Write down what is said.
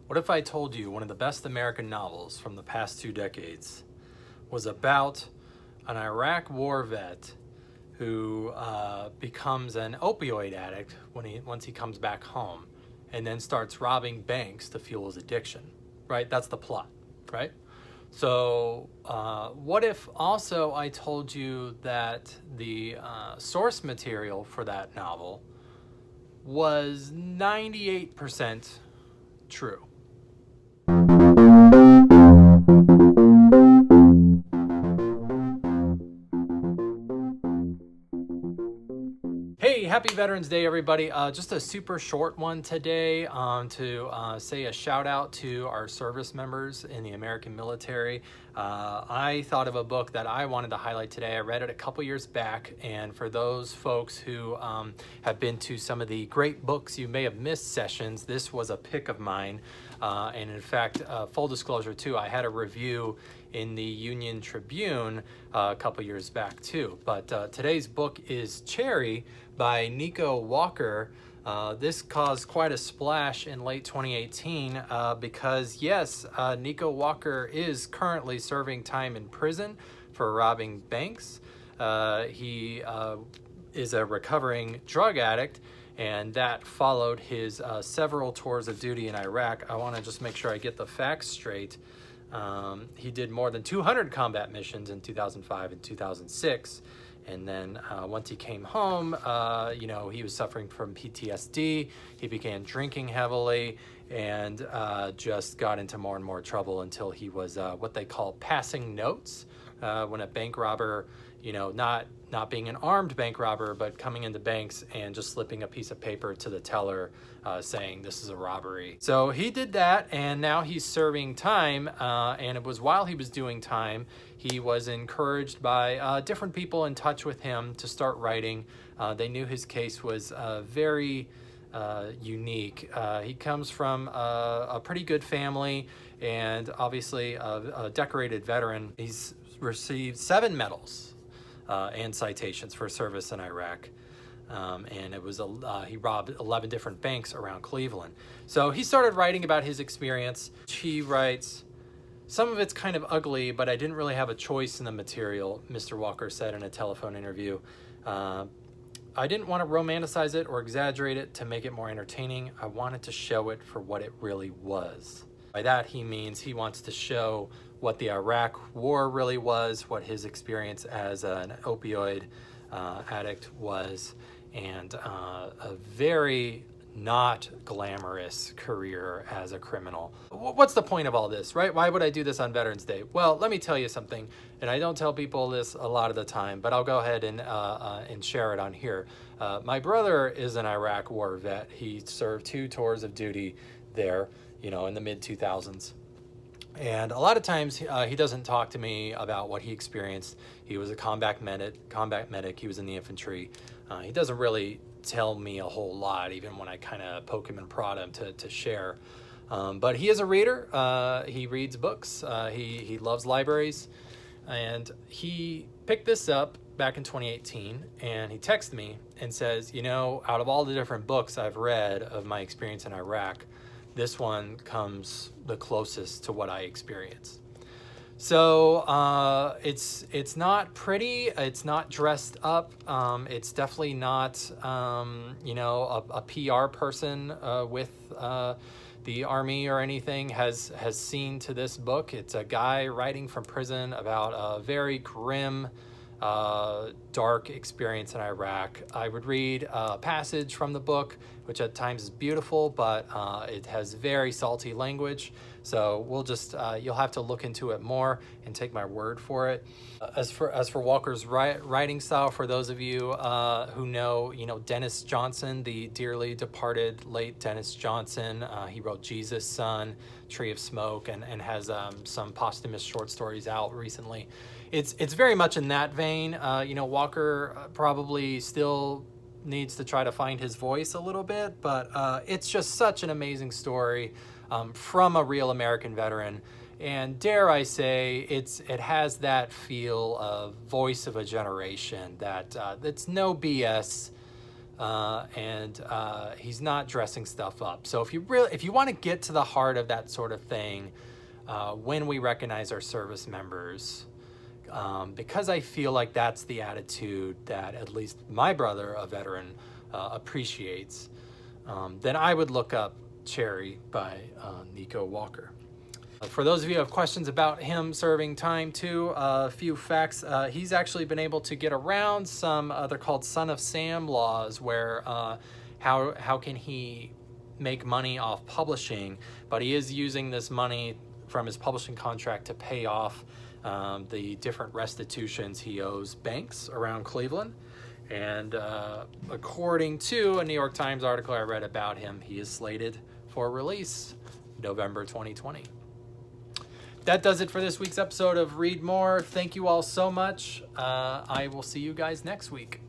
What if I told you one of the best American novels from the past 2 decades was about an Iraq war vet who becomes an opioid addict once he comes back home, and then starts robbing banks to fuel his addiction, right? That's the plot, right? So what if also I told you that the source material for that novel was 98% true? Hey, happy Veterans Day, everybody. Just a super short one today to say a shout out to our service members in the American military. I thought of a book that I wanted to highlight today. I read it a couple years back, and for those folks who have been to some of the great books you may have missed sessions, this was a pick of mine. And in fact, full disclosure too, I had a review in the Union Tribune a couple years back too. But today's book is Cherry by Nico Walker. This caused quite a splash in late 2018 because yes, Nico Walker is currently serving time in prison for robbing banks. He is a recovering drug addict, and that followed his several tours of duty in Iraq. I want to just make sure I get the facts straight. He did more than 200 combat missions in 2005 and 2006. And then once he came home, he was suffering from PTSD. He began drinking heavily and just got into more and more trouble until he was what they call passing notes. When a bank robber, not being an armed bank robber, but coming into banks and just slipping a piece of paper to the teller saying this is a robbery. So he did that, and now he's serving time. And it was while he was doing time, he was encouraged by different people in touch with him to start writing. They knew his case was very unique. He comes from a pretty good family, and obviously a decorated veteran. He's received 7 medals and citations for service in Iraq. And it was he robbed 11 different banks around Cleveland. So he started writing about his experience. He writes, "Some of it's kind of ugly, but I didn't really have a choice in the material," Mr. Walker said in a telephone interview. "I didn't want to romanticize it or exaggerate it to make it more entertaining. I wanted to show it for what it really was." By that, he means he wants to show what the Iraq War really was, what his experience as an opioid addict was, and a very not glamorous career as a criminal. What's the point of all this, right? Why would I do this on Veterans Day? Well, let me tell you something, and I don't tell people this a lot of the time, but I'll go ahead and share it on here. My brother is an Iraq War vet. He served 2 tours of duty there, in the mid-2000s. And a lot of times he doesn't talk to me about what he experienced. He was a combat medic. He was in the infantry. He doesn't really tell me a whole lot, even when I kind of poke him and prod him to share. But he is a reader. He reads books. He loves libraries. And he picked this up back in 2018, and he texted me and says, out of all the different books I've read of my experience in Iraq, this one comes the closest to what I experienced. So it's not pretty. It's not dressed up. It's definitely not a PR person with the Army or anything has seen to this book. It's a guy writing from prison about a very grim, dark experience in Iraq. I would read a passage from the book, which at times is beautiful, but it has very salty language. So we'll just you'll have to look into it more and take my word for it. As for Walker's writing style, for those of you who know, Dennis Johnson, the dearly departed late Dennis Johnson, he wrote Jesus' Son, Tree of Smoke, and has some posthumous short stories out recently. It's very much in that vein. Walker probably still needs to try to find his voice a little bit, but it's just such an amazing story from a real American veteran. And dare I say, it has that feel of voice of a generation, that it's no BS and he's not dressing stuff up. So if you want to get to the heart of that sort of thing, when we recognize our service members, because I feel like that's the attitude that at least my brother, a veteran, appreciates, then I would look up Cherry by Nico Walker. For those of you who have questions about him serving time too, a few facts. He's actually been able to get around some, they're called Son of Sam laws, where how can he make money off publishing, but he is using this money from his publishing contract to pay off the different restitutions he owes banks around Cleveland. And according to a New York Times article I read about him, he is slated for release November 2020. That does it for this week's episode of Read More. Thank you all so much. I will see you guys next week.